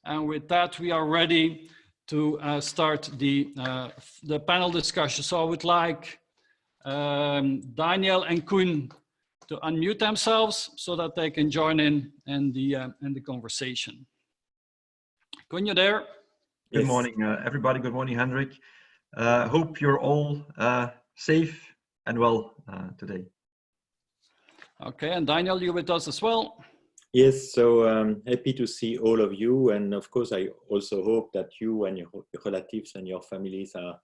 And with that, we are ready to start the panel discussion. So I would like Daniel and Koen to unmute themselves so that they can join in the conversation. Koen, you there? Good Yes. morning, everybody. Good morning, Hendrik. Hope you're all safe and well today. Okay, and Daniel, you with us as well? Yes, so happy to see all of you. And of course, I also hope that you and your relatives and your families are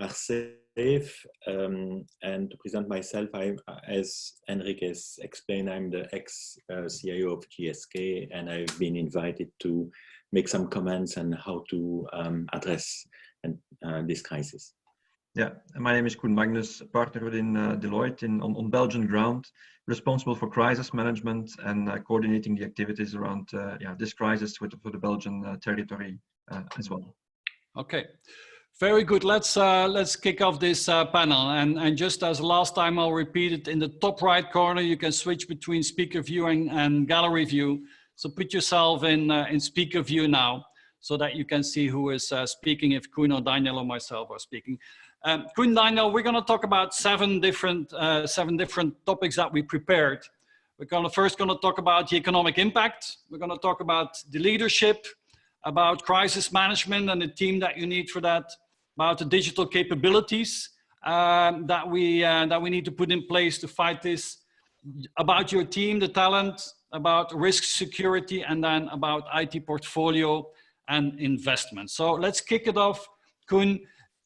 safe. And to present myself, as Hendrik has explained, I'm the ex-CIO of GSK, and I've been invited to make some comments on how to address this crisis. Yeah, my name is Koen Magnus, partner within Deloitte on Belgian ground, responsible for crisis management and coordinating the activities around this crisis for the Belgian territory as well. Okay, very good. Let's kick off this panel. And just as last time, I'll repeat it. In the top right corner, you can switch between speaker view and gallery view. So put yourself in speaker view now, so that you can see who is speaking, if Koen or Daniel or myself are speaking. Koen, Daniel, we're going to talk about seven different topics that we prepared. We're first going to talk about the economic impact. We're going to talk about the leadership, about crisis management and the team that you need for that, about the digital capabilities that we need to put in place to fight this, about your team, the talent, about risk security, and then about IT portfolio and investment. So let's kick it off. Koen,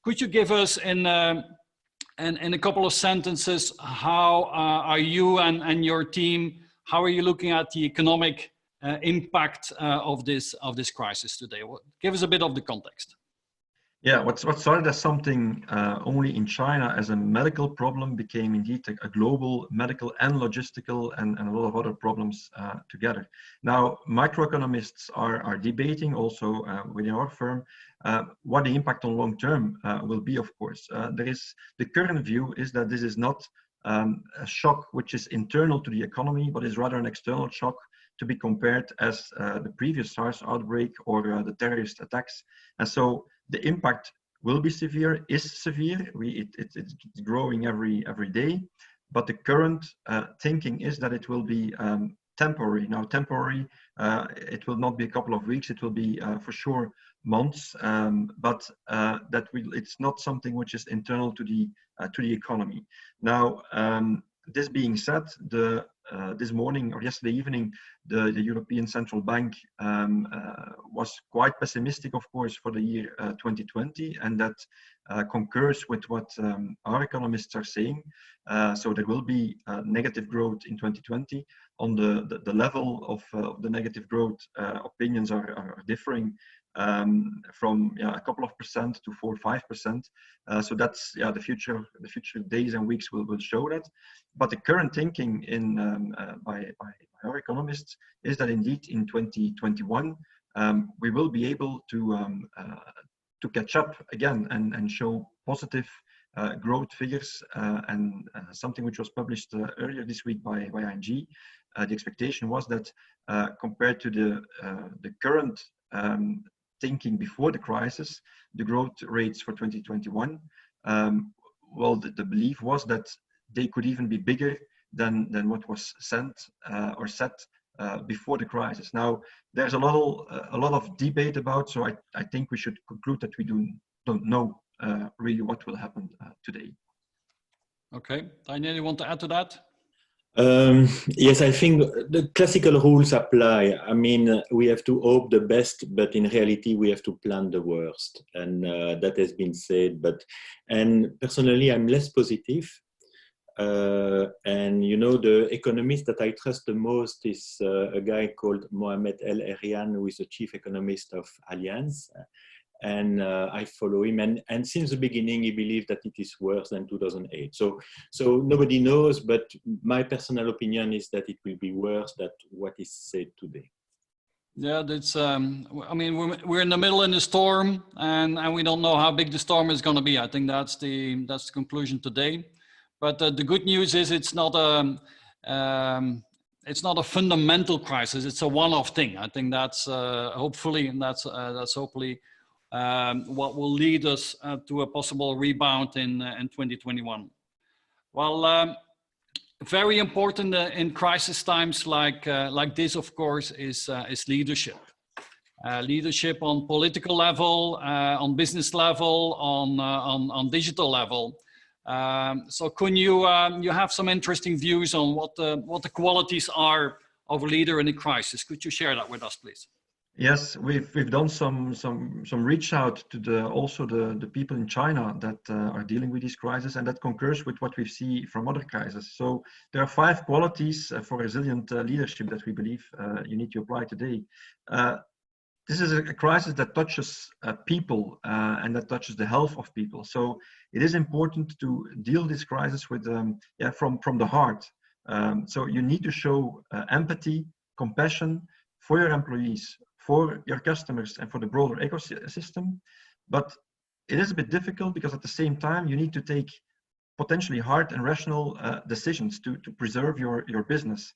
could you give us in a couple of sentences, how are you and your team, how are you looking at the economic impact of this crisis today? Give us a bit of the context. Yeah, what started as something only in China as a medical problem became indeed a global medical and logistical and a lot of other problems together. Now, microeconomists are debating also within our firm what the impact on long term will be, of course. The current view is that this is not a shock which is internal to the economy, but is rather an external shock to be compared as the previous SARS outbreak or the terrorist attacks. And so the impact will be severe, is severe. It's growing every day, but the current thinking is that it will be temporary. Now, temporary, it will not be a couple of weeks, it will be for sure months, but it's not something which is internal to the economy. Now, this being said, this morning or yesterday evening, the European Central Bank was quite pessimistic, of course, for the year 2020, and that concurs with what our economists are saying. So there will be negative growth in 2020. On the level of the negative growth, opinions are differing from a couple of percent to 4 or 5%. So that's the future days and weeks will show that. But the current thinking by our economists is that indeed in 2021 we will be able to catch up again and show positive growth figures, and something which was published earlier this week by ING. The expectation was that compared to the current thinking before the crisis, the growth rates for 2021, well, the belief was that they could even be bigger than what was set before the crisis. Now, there's a lot of debate about, so I think we should conclude that we don't know really what will happen today. Okay, Daniel, you want to add to that? Yes, I think the classical rules apply. I mean, we have to hope the best, but in reality, we have to plan the worst. And that has been said. And personally, I'm less positive. And you know, the economist that I trust the most is a guy called Mohamed El Erian, who is the chief economist of Allianz. And I follow him, and since the beginning he believed that it is worse than 2008. So nobody knows, but my personal opinion is that it will be worse than what is said today. Yeah, that's. I mean, we're in the middle in the storm, and we don't know how big the storm is going to be. I think that's the conclusion today. But the good news is it's not it's not a fundamental crisis. It's a one-off thing. I think that's hopefully, and that's hopefully what will lead us to a possible rebound in 2021. Well, very important in crisis times like this, of course, is leadership. Leadership on political level, on business level, on digital level. So Koen, you have some interesting views on what the qualities are of a leader in a crisis. Could you share that with us, please? Yes, we've done some reach out to also the people in China that are dealing with these crises, and that concurs with what we see from other crises. So there are 5 qualities for resilient leadership that we believe you need to apply today. This is a crisis that touches people and that touches the health of people. So it is important to deal this crisis with from the heart. So you need to show empathy, compassion for your employees, for your customers, and for the broader ecosystem. But it is a bit difficult because at the same time you need to take potentially hard and rational decisions to preserve your business.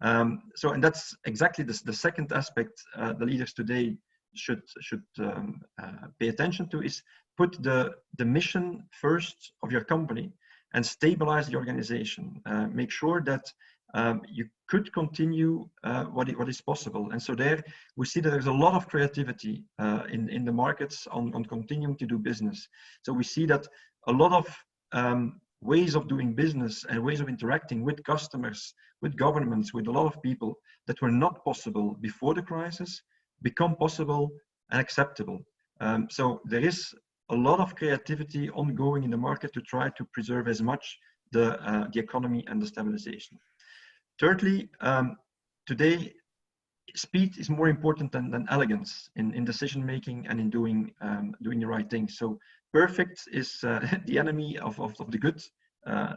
And that's exactly the second aspect the leaders today should pay attention to, is put the mission first of your company and stabilize the organization. Make sure that you could continue what is possible. And so there we see that there's a lot of creativity in the markets on continuing to do business. So we see that a lot of ways of doing business and ways of interacting with customers, with governments, with a lot of people that were not possible before the crisis become possible and acceptable. So there is a lot of creativity ongoing in the market to try to preserve as much the economy and the stabilization. Thirdly, today speed is more important than elegance in decision making and in doing the right thing. So perfect is the enemy of the good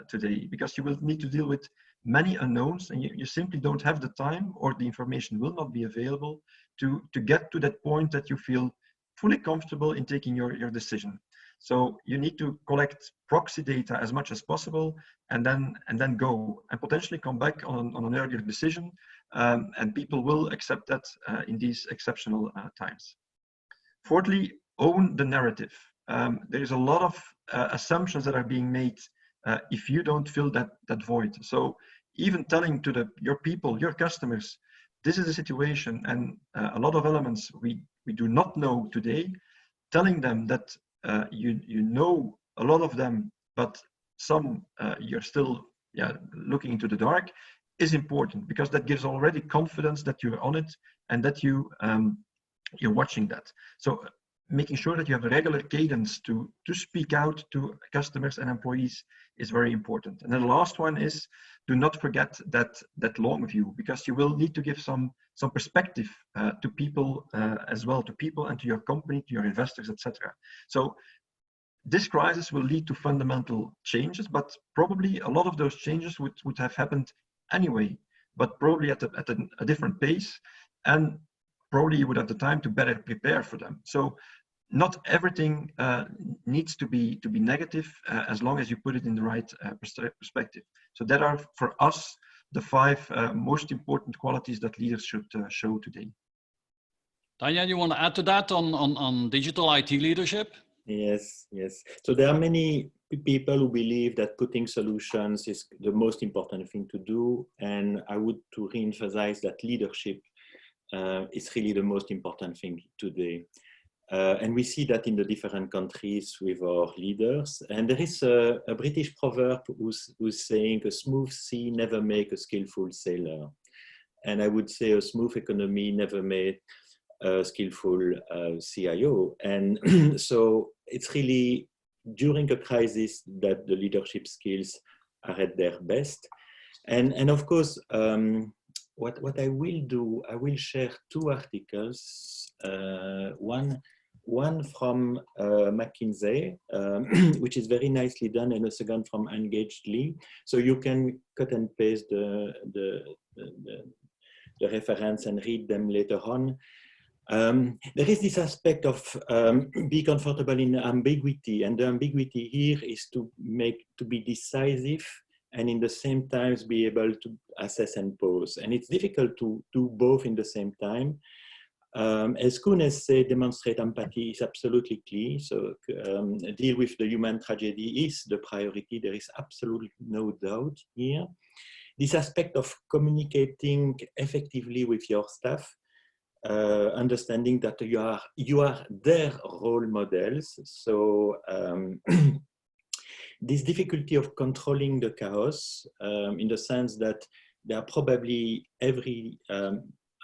today, because you will need to deal with many unknowns, and you simply don't have the time, or the information will not be available to get to that point that you feel fully comfortable in taking your decision. So you need to collect proxy data as much as possible, and then go and potentially come back on an earlier decision, and people will accept that in these exceptional times. Fourthly, own the narrative. There is a lot of assumptions that are being made if you don't fill that void. So even telling to your people, your customers, this is the situation, and a lot of elements we do not know today, telling them that you know a lot of them, but some you're still looking into the dark, is important, because that gives already confidence that you're on it and that you're watching that. So making sure that you have a regular cadence to speak out to customers and employees is very important. And then the last one is, do not forget that long view, because you will need to give some perspective to people as well, to people and to your company, to your investors, etc. So this crisis will lead to fundamental changes, but probably a lot of those changes would have happened anyway, but probably at a different pace, and probably you would have the time to better prepare for them. So not everything needs to be negative as long as you put it in the right perspective. So that are, for us, the 5 most important qualities that leaders should show today. Daniel, you want to add to that on digital IT leadership? Yes. So there are many people who believe that putting solutions is the most important thing to do, and I would to re-emphasize that leadership is really the most important thing today. And we see that in the different countries with our leaders. And there is a British proverb who's saying, a smooth sea never make a skillful sailor. And I would say a smooth economy never made a skillful CIO. And so it's really during a crisis that the leadership skills are at their best. And of course, what I will do, I will share 2 articles. One from McKinsey, which is very nicely done, and a second from Engagedly. So you can cut and paste the reference and read them later on. There is this aspect of be comfortable in ambiguity, and the ambiguity here is to be decisive and in the same times be able to assess and pause. And it's difficult to do both in the same time. As Koen has said, demonstrate empathy is absolutely key. So deal with the human tragedy is the priority. There is absolutely no doubt here. This aspect of communicating effectively with your staff, understanding that you are their role models. So this difficulty of controlling the chaos, in the sense that there are probably every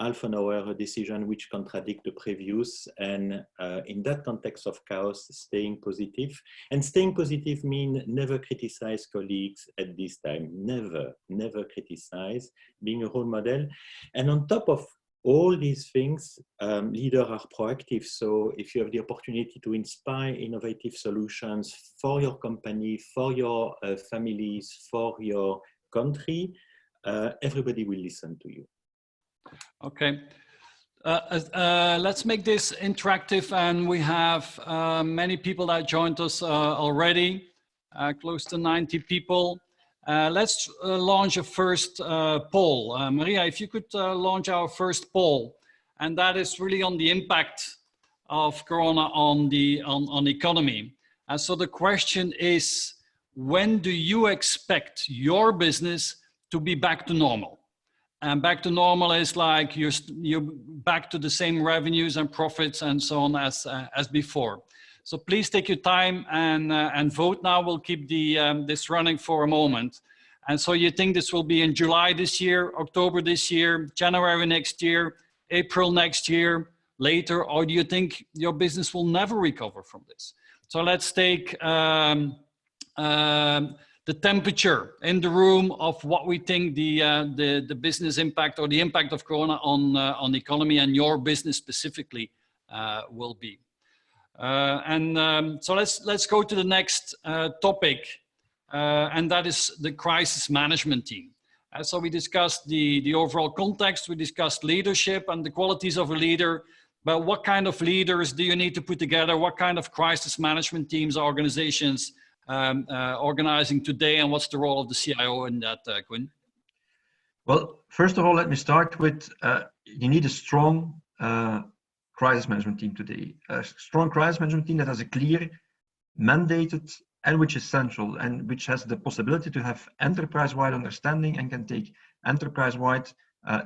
half an hour a decision which contradict the previous, and in that context of chaos, staying positive. And staying positive means never criticize colleagues at this time, never criticize, being a role model. And on top of all these things, leaders are proactive. So if you have the opportunity to inspire innovative solutions for your company, for your families, for your country, everybody will listen to you. Okay. Let's make this interactive, and we have many people that joined us already, close to 90 people. Let's launch a first poll. Maria, if you could launch our first poll, and that is really on the impact of Corona on the economy. And so the question is, when do you expect your business to be back to normal? And back to normal is like you're back to the same revenues and profits and so on as before. So please take your time and vote now. We'll keep this running for a moment. And so you think this will be in July this year, October this year, January next year, April next year, later, or do you think your business will never recover from this? So let's take the temperature in the room of what we think the business impact or the impact of Corona on the economy and your business specifically will be. So let's go to the next topic, and that is the crisis management team. So we discussed the overall context, we discussed leadership and the qualities of a leader, but what kind of leaders do you need to put together? What kind of crisis management teams or organizations organizing today, and what's the role of the CIO in that, Koen? Well, first of all, let me start with you need a strong crisis management team today. A strong crisis management team that has a clear, mandated, and which is central, and which has the possibility to have enterprise-wide understanding and can take enterprise-wide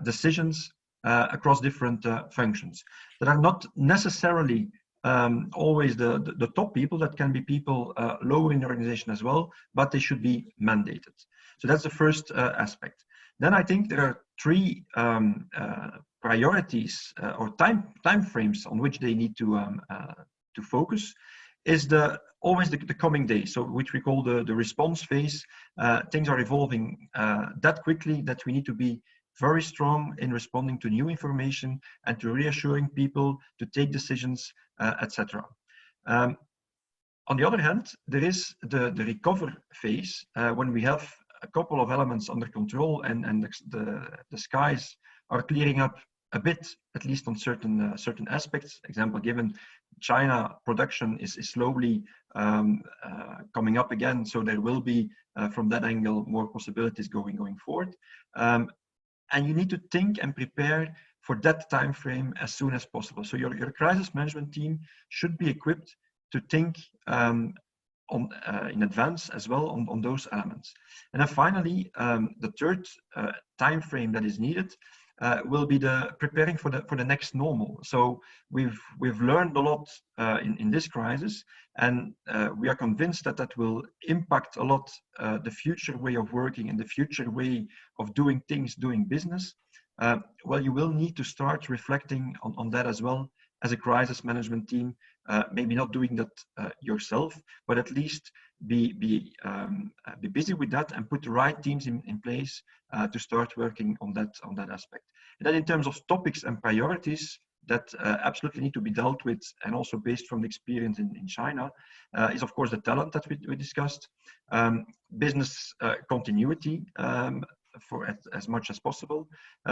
decisions across different functions that are not necessarily always the top people. That can be people lower in the organization as well, but they should be mandated. So that's the first aspect. Then I think there are three priorities or time frames on which they need to focus. Is always the coming days, so which we call the response phase. Things are evolving that quickly that we need to be very strong in responding to new information and to reassuring people to take decisions, etc. On the other hand, there is the recover phase when we have a couple of elements under control and the skies are clearing up a bit, at least on certain aspects. Example given, China production is slowly coming up again, so there will be from that angle more possibilities going forward. And you need to think and prepare for that time frame as soon as possible. So your crisis management team should be equipped to think in advance as well on those elements. And then finally, the third time frame that is needed will be the preparing for the next normal. So we've learned a lot in this crisis, and we are convinced that will impact a lot the future way of working and the future way of doing things, doing business. Well, you will need to start reflecting on that as well as a crisis management team. Maybe not doing that yourself, but at least be busy with that and put the right teams in place to start working on that aspect. And then in terms of topics and priorities that absolutely need to be dealt with, and also based from the experience in China, is of course the talent that we discussed, business continuity for as much as possible,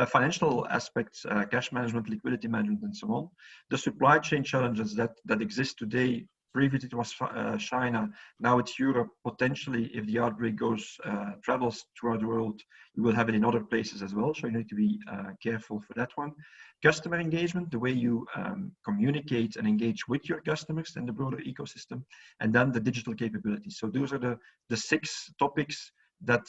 financial aspects, cash management, liquidity management, and so on. The supply chain challenges that exist today previously it was China, now it's Europe. Potentially, if the outbreak travels throughout the world, you will have it in other places as well. So you need to be careful for that one. Customer engagement, the way you communicate and engage with your customers and the broader ecosystem, and then the digital capabilities. So those are the 6 topics that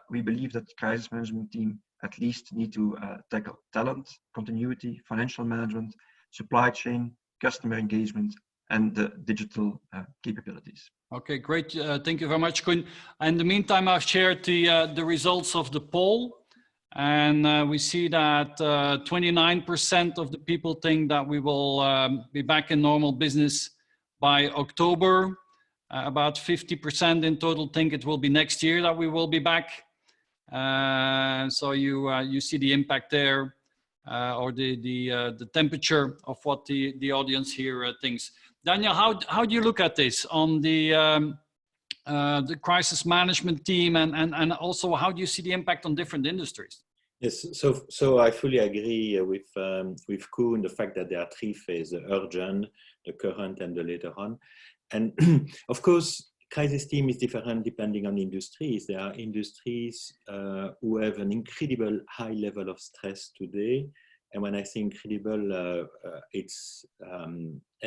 we believe that the crisis management team at least need to tackle: talent, continuity, financial management, supply chain, customer engagement, and the digital capabilities. Okay, great. Thank you very much, Koen. In the meantime, I've shared the results of the poll, and we see that 29% of the people think that we will be back in normal business by October. About 50% in total think it will be next year that we will be back. So you see the impact there, or the temperature of what the audience here thinks. Daniel, how do you look at this on the crisis management team, and also how do you see the impact on different industries? Yes, so I fully agree with Koen, the fact that there are 3 phases: the urgent, the current, and the later on. And of course, crisis team is different depending on industries. There are industries who have an incredible high level of stress today. And when I say incredible, it's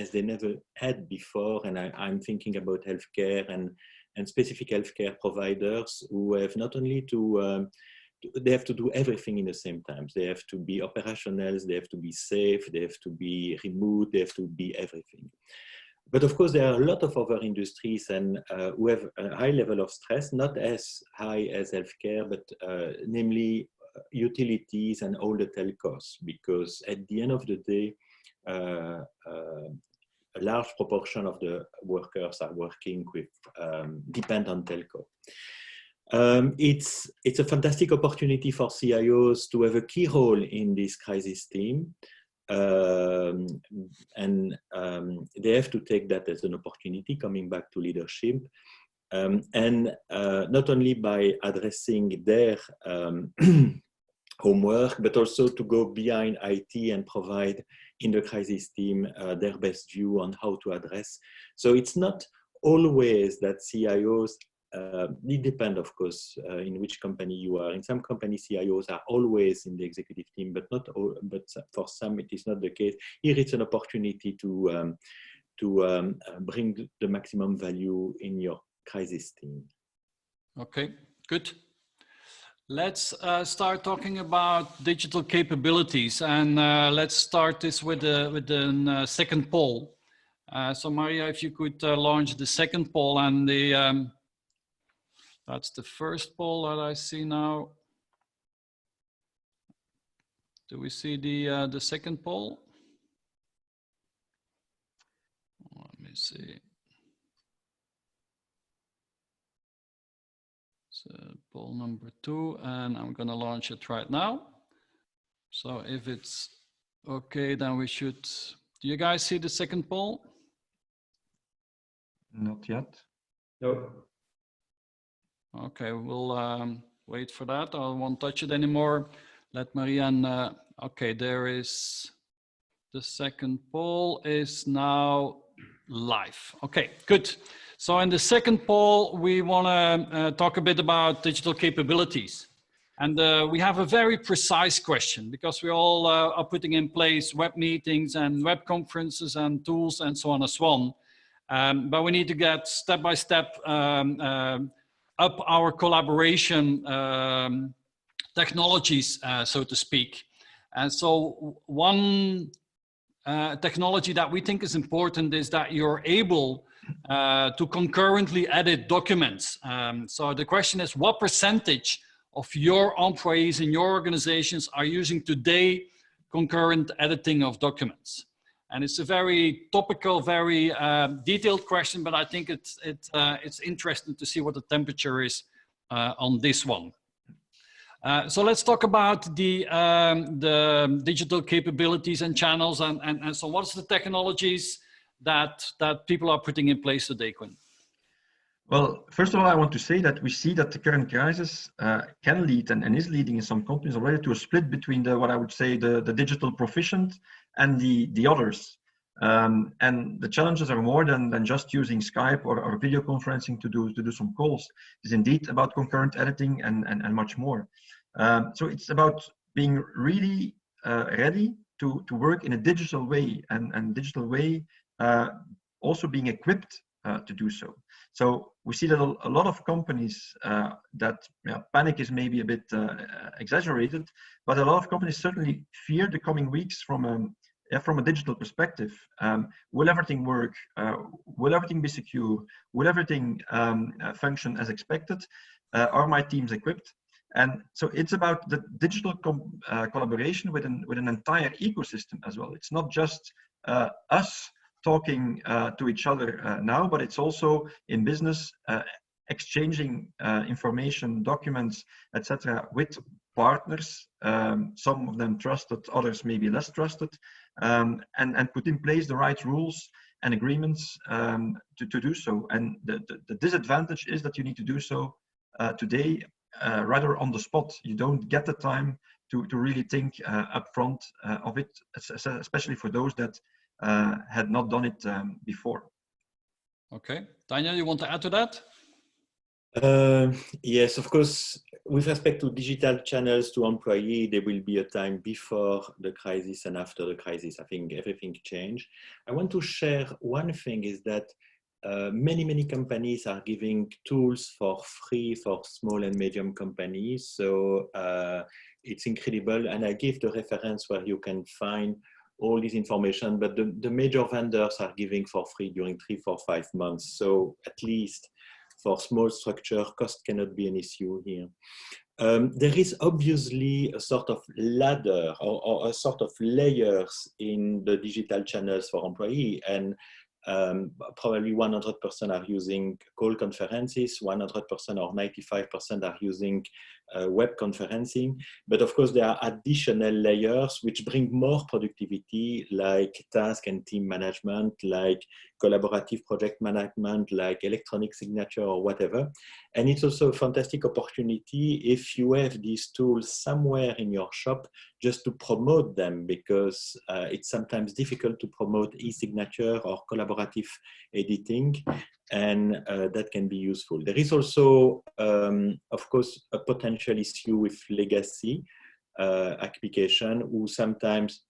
as they never had before. And I'm thinking about healthcare and specific healthcare providers who have not only they have to do everything in the same time. They have to be operational, they have to be safe, they have to be remote, they have to be everything. But of course, there are a lot of other industries and who have a high level of stress, not as high as healthcare, but namely utilities and all the telcos, because at the end of the day, a large proportion of the workers are working with, depend on telco. It's a fantastic opportunity for CIOs to have a key role in this crisis team. And they have to take that as an opportunity, coming back to leadership, and not only by addressing their homework, but also to go behind IT and provide in the crisis team their best view on how to address. So it's not always that CIOs, it depends, of course, in which company you are. In some companies, CIOs are always in the executive team, but not all. But for some, it is not the case. Here, it's an opportunity to bring the maximum value in your crisis team. Okay, good. Let's start talking about digital capabilities, and let's start this with the second poll. So, Maria, if you could launch the second poll, and the that's the first poll that I see now. Do we see the second poll? Let me see. So poll number 2, and I'm going to launch it right now. So if it's okay, then we should. Do you guys see the second poll? Not yet. No. Okay, we'll wait for that. I won't touch it anymore. Let Marianne, okay, there is the second poll is now live. Okay, good. So in the second poll, we want to talk a bit about digital capabilities. And we have a very precise question, because we all are putting in place web meetings and web conferences and tools and so on and so on. But we need to get step by step up our collaboration technologies, so to speak. And so one technology that we think is important is that you're able to concurrently edit documents. So the question is, what percentage of your employees in your organizations are using today concurrent editing of documents? And it's a very topical, very detailed question, but I think it's interesting to see what the temperature is on this one. So let's talk about the digital capabilities and channels, and so what's the technologies that people are putting in place today, Koen? Well, first of all, I want to say that we see that the current crisis can lead and is leading in some companies already to a split between what I would say the digital proficient and the others. And the challenges are more than just using Skype or video conferencing to do some calls. It's indeed about concurrent editing and much more. So it's about being really ready to work in a digital way, and digital way also being equipped to do so. So we see that a lot of companies that panic is maybe a bit exaggerated, but a lot of companies certainly fear the coming weeks from a digital perspective. Will everything work? Will everything be secure? Will everything function as expected? Are my teams equipped? And so it's about the digital collaboration with an entire ecosystem as well. It's not just us talking to each other now, but it's also in business exchanging information, documents, etc., with partners, some of them trusted, others maybe less trusted, and put in place the right rules and agreements to do so. And the disadvantage is that you need to do so today, rather on the spot. You don't get the time to really think upfront of it, especially for those that had not done it before. Okay, Daniel, you want to add to that? Yes, of course. With respect to digital channels to employee, there will be a time before the crisis and after the crisis. I think everything changed. I want to share one thing is that many companies are giving tools for free for small and medium companies. So it's incredible. And I give the reference where you can find all this information, but the major vendors are giving for free during 3, 4, 5 months. So at least for small structure, cost cannot be an issue here. There is obviously a sort of ladder or a sort of layers in the digital channels for employee, and probably 100% are using call conferences, 100% or 95% are using web conferencing. But of course, there are additional layers which bring more productivity, like task and team management, like collaborative project management, like electronic signature or whatever. And it's also a fantastic opportunity if you have these tools somewhere in your shop just to promote them, because it's sometimes difficult to promote e-signature or collaborative editing, and that can be useful. There is also, of course, a potential issue with legacy application who sometimes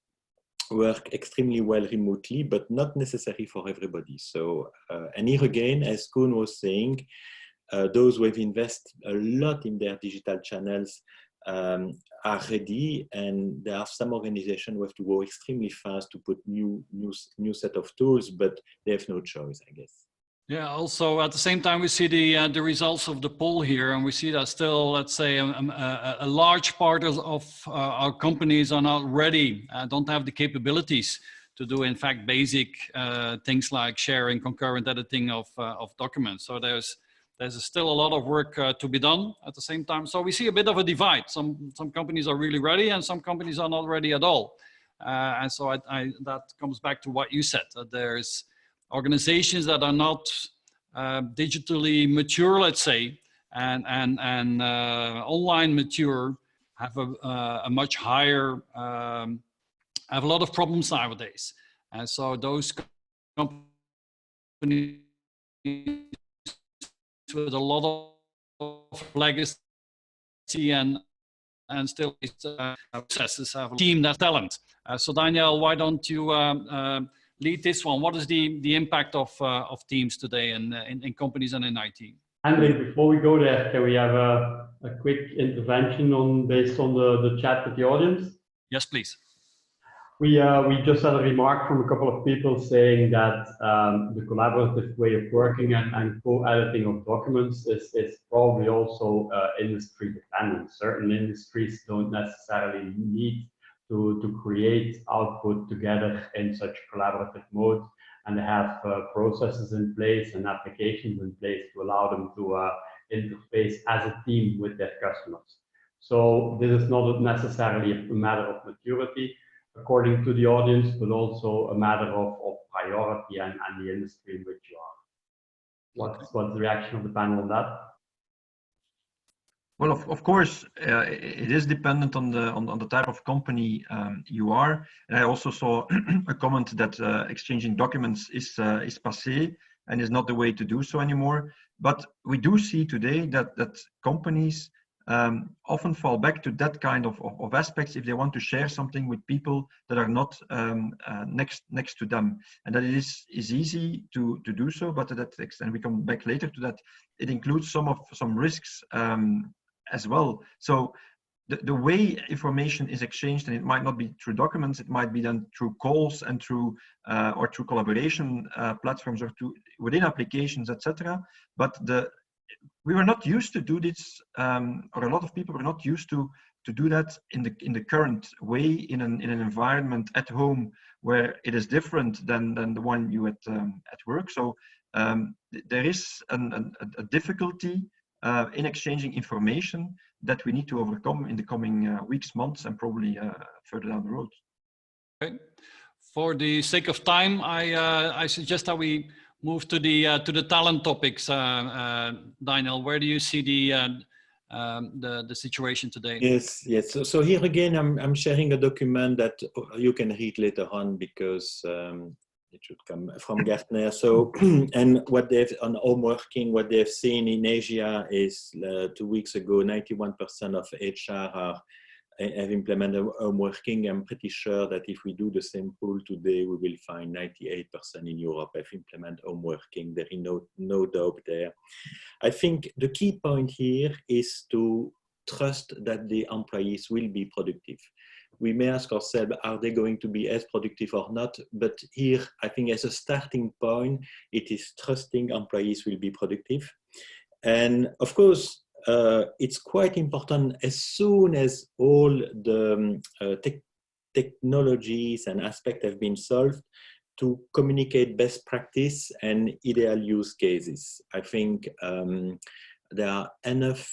work extremely well remotely, but not necessary for everybody. So, and here again, as Koen was saying, those who have invested a lot in their digital channels are ready, and there are some organizations who have to go extremely fast to put new set of tools, but they have no choice, I guess. Yeah, also at the same time, we see the results of the poll here, and we see that still, let's say, a large part of our companies are not ready, don't have the capabilities to do, in fact, basic things like sharing, concurrent editing of documents. So there's still a lot of work to be done at the same time. So we see a bit of a divide. Some companies are really ready, and some companies are not ready at all. And so that comes back to what you said, that there's organizations that are not digitally mature, let's say, and online mature have a much higher, have a lot of problems nowadays. And so those companies with a lot of legacy and still processes have a team that talent. So Daniel, why don't you lead this one? What is the impact of teams today in companies and in IT? Andre, before we go there, can we have a quick intervention based on the chat with the audience? Yes, please. We just had a remark from a couple of people saying that the collaborative way of working and co-editing of documents is probably also industry dependent. Certain industries don't necessarily need to create output together in such collaborative mode, and they have processes in place and applications in place to allow them to interface as a team with their customers. So this is not necessarily a matter of maturity, according to the audience, but also a matter of priority and the industry in which you are. What's the reaction of the panel on that? Well, of course, it is dependent on the type of company you are. And I also saw a comment that exchanging documents is passé and is not the way to do so anymore. But we do see today that companies often fall back to that kind of aspects if they want to share something with people that are not next to them, and that it is easy to do so. But to that extent, we come back later to that. It includes some risks as well. So the way information is exchanged, and it might not be through documents, it might be done through calls and through or through collaboration platforms or within applications, etc. But we were not used to do this, or a lot of people were not used to do that in the current way in an environment at home where it is different than the one you at work. So there is a difficulty in exchanging information that we need to overcome in the coming weeks, months, and probably further down the road. Okay. For the sake of time, I suggest that we move to the talent topics. Daniel, where do you see the situation today? Yes. So here again, I'm sharing a document that you can read later on, because it should come from Gartner. So, and what they've on home working, what they've seen in Asia is 2 weeks ago, 91% of HR have implemented home working. I'm pretty sure that if we do the same poll today, we will find 98% in Europe have implemented home working. There is no doubt there. I think the key point here is to trust that the employees will be productive. We may ask ourselves, are they going to be as productive or not? But here, I think as a starting point, it is trusting employees will be productive. And of course, it's quite important as soon as all the technologies and aspects have been solved, to communicate best practice and ideal use cases. I think there are enough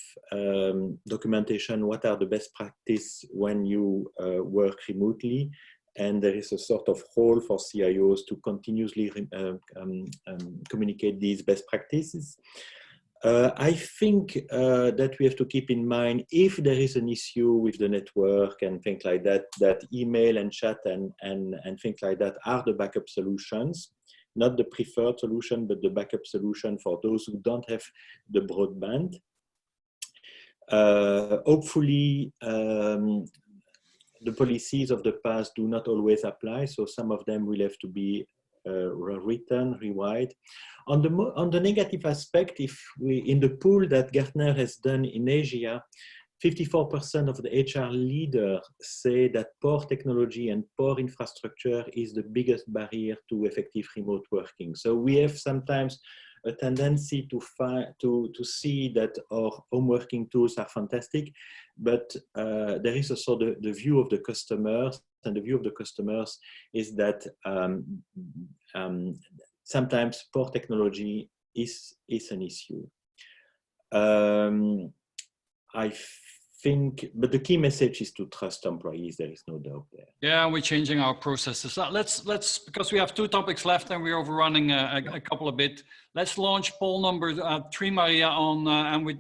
documentation what are the best practice when you work remotely, and there is a sort of role for CIOs to continuously communicate these best practices. I think that we have to keep in mind, if there is an issue with the network and things like that, that email and chat and things like that are the backup solutions. Not the preferred solution, but the backup solution for those who don't have the broadband. Hopefully, the policies of the past do not always apply, so some of them will have to be rewritten, rewired. On the negative aspect, if we, in the pool that Gartner has done in Asia, 54% of the HR leaders say that poor technology and poor infrastructure is the biggest barrier to effective remote working. So we have sometimes a tendency to see that our home working tools are fantastic, but there is also the view of the customers, and the view of the customers is that sometimes poor technology is an issue. I think, but the key message is to trust employees. There is no doubt there. Yeah, we're changing our processes. Let's because we have 2 topics left and we're overrunning a couple a bit. Let's launch poll number 3, Maria, on and we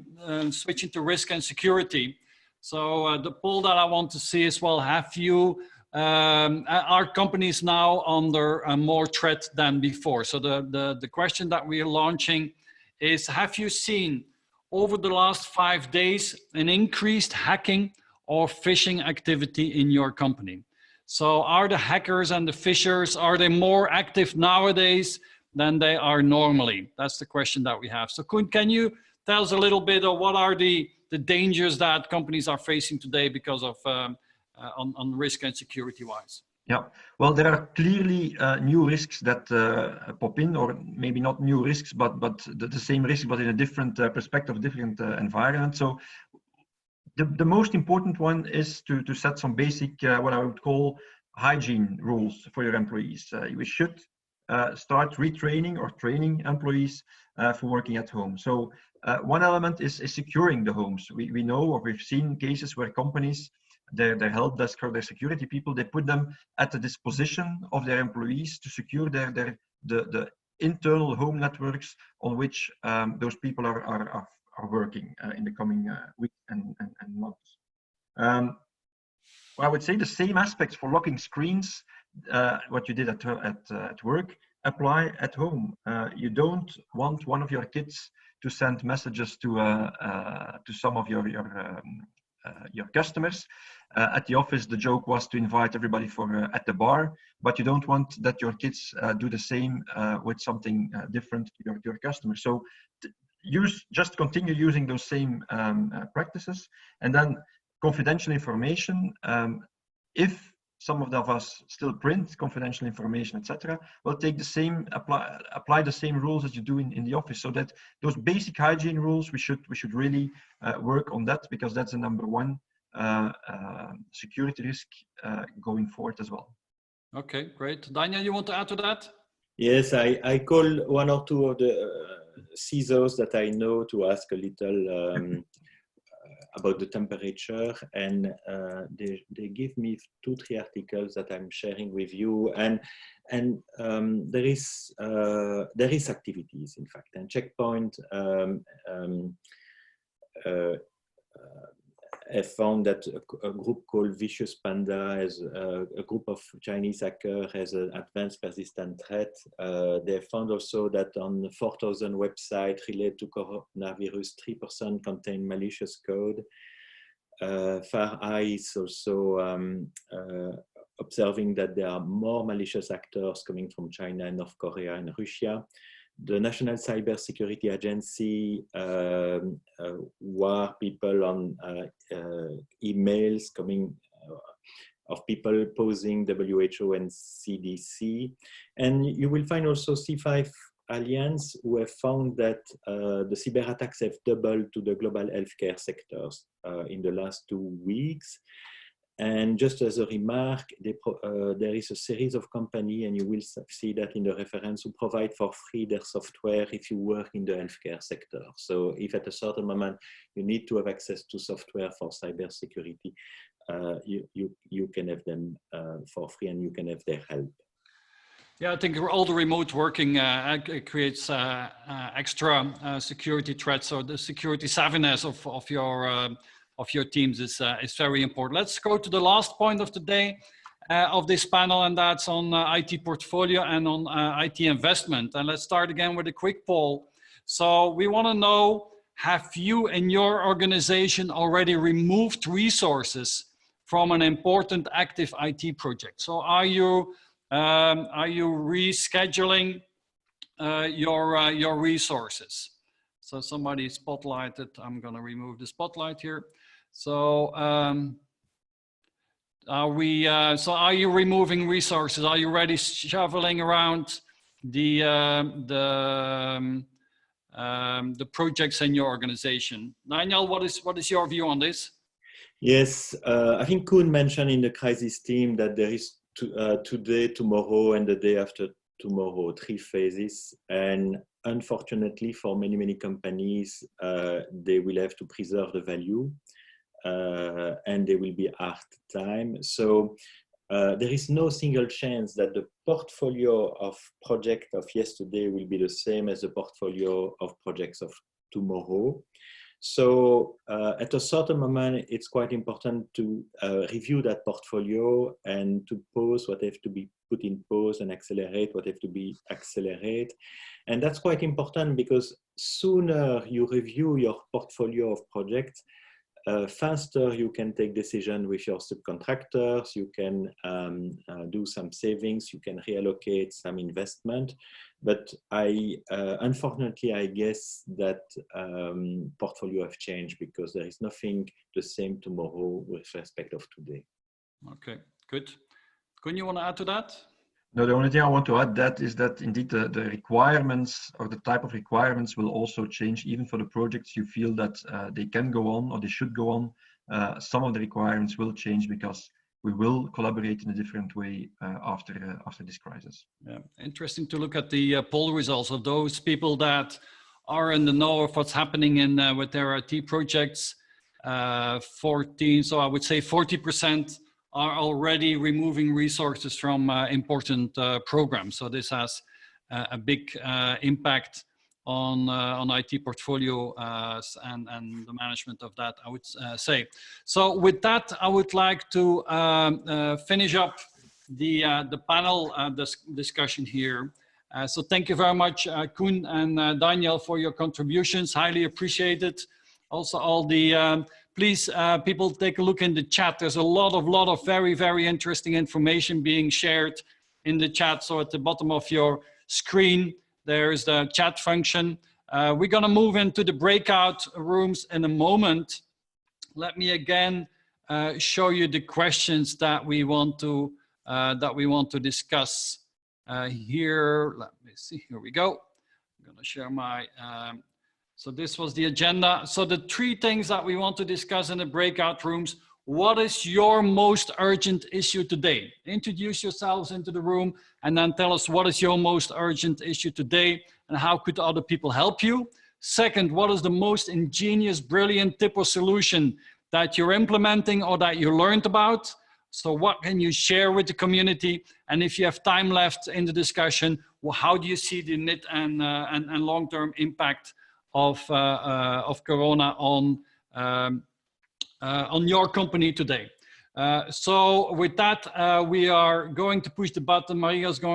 switching to risk and security. So the poll that I want to see is, well, have you are companies now under more threat than before? So the question that we are launching is, have you seen over the last 5 days an increased hacking or phishing activity in your company? So are the hackers and the phishers, are they more active nowadays than they are normally? That's the question that we have. So Koen, can you tell us a little bit of what are the dangers that companies are facing today because of on risk and security wise? Yeah, well, there are clearly new risks that pop in, or maybe not new risks, but the same risk, but in a different perspective, different environment. So the most important one is to set some basic, what I would call hygiene rules for your employees. We should start retraining or training employees for working at home. So one element is securing the homes. We know, or we've seen cases where companies, their help desk or their security people, they put them at the disposition of their employees to secure the internal home networks on which those people are working in the coming weeks and months. Well, I would say the same aspects for locking screens, what you did at work, apply at home. You don't want one of your kids to send messages to some of your customers. At the office, the joke was to invite everybody for at the bar, but you don't want that your kids do the same with something different to your customers. So just continue using those same practices, and then confidential information. If some of us still print confidential information, etc., we'll take the same, apply the same rules as you do in the office, so that those basic hygiene rules, we should really work on that, because that's the number one security risk going forward as well. Okay, great. Daniel, you want to add to that? Yes, I call one or two of the CISOs that I know to ask a little about the temperature, and they give me 2-3 articles that I'm sharing with you, and there is activities, in fact, and Checkpoint I found that a group called Vicious Panda, has a group of Chinese hackers, has an advanced persistent threat. They found also that on 4,000 websites related to coronavirus, 3% contain malicious code. Far Eye is also observing that there are more malicious actors coming from China and North Korea and Russia. The National Cybersecurity Agency were people on emails coming of people posing WHO and CDC. And you will find also C5 Alliance, who have found that the cyber attacks have doubled to the global healthcare sectors in the last 2 weeks. And just as a remark, there is a series of companies, and you will see that in the reference, who provide for free their software if you work in the healthcare sector. So if at a certain moment you need to have access to software for cybersecurity, you can have them for free, and you can have their help. Yeah, I think all the remote working creates extra security threats, or the security savviness of your teams is very important. Let's go to the last point of the day of this panel, and that's on IT portfolio and on IT investment. And let's start again with a quick poll. So we want to know, have you in your organization already removed resources from an important active IT project? So are you rescheduling your resources? So somebody spotlighted. I'm going to remove the spotlight here. So are you removing resources? Are you already shoveling around the projects in your organization? Daniel, what is your view on this? Yes, I think Koen mentioned in the crisis team that there is today, tomorrow, and the day after tomorrow, 3 phases. And unfortunately, for many companies, they will have to preserve the value. And there will be hard time. So there is no single chance that the portfolio of projects of yesterday will be the same as the portfolio of projects of tomorrow. So at a certain moment, it's quite important to review that portfolio and to pause what have to be put in pause and accelerate what have to be accelerate. And that's quite important, because sooner you review your portfolio of projects, faster you can take decisions with your subcontractors, you can do some savings, you can reallocate some investment. But unfortunately, I guess that portfolio have changed, because there is nothing the same tomorrow with respect of today. Okay, good. Koen, you want to add to that? No, the only thing I want to add that is that indeed the requirements, or the type of requirements, will also change. Even for the projects you feel that they can go on or they should go on, some of the requirements will change, because we will collaborate in a different way after this crisis. Yeah, interesting to look at the poll results of those people that are in the know of what's happening with their IT projects. 14, so I would say 40% are already removing resources from important programs. So this has a big impact on IT portfolio and the management of that, I would say. So with that, I would like to finish up the panel discussion here. So thank you very much, Koen and Daniel, for your contributions. Highly appreciated. Also, all the please, people, take a look in the chat. There's a lot of very, very interesting information being shared in the chat. So at the bottom of your screen, there's the chat function. We're going to move into the breakout rooms in a moment. Let me again show you the questions that we want to discuss here. Let me see. Here we go. I'm going to share my. So this was the agenda. So the 3 things that we want to discuss in the breakout rooms. What is your most urgent issue today? Introduce yourselves into the room and then tell us what is your most urgent issue today and how could other people help you? Second, what is the most ingenious, brilliant tip or solution that you're implementing or that you learned about? So what can you share with the community? And if you have time left in the discussion, well, how do you see the mid and long-term impact of Corona on your company today? So with that, we are going to push the button. Maria's going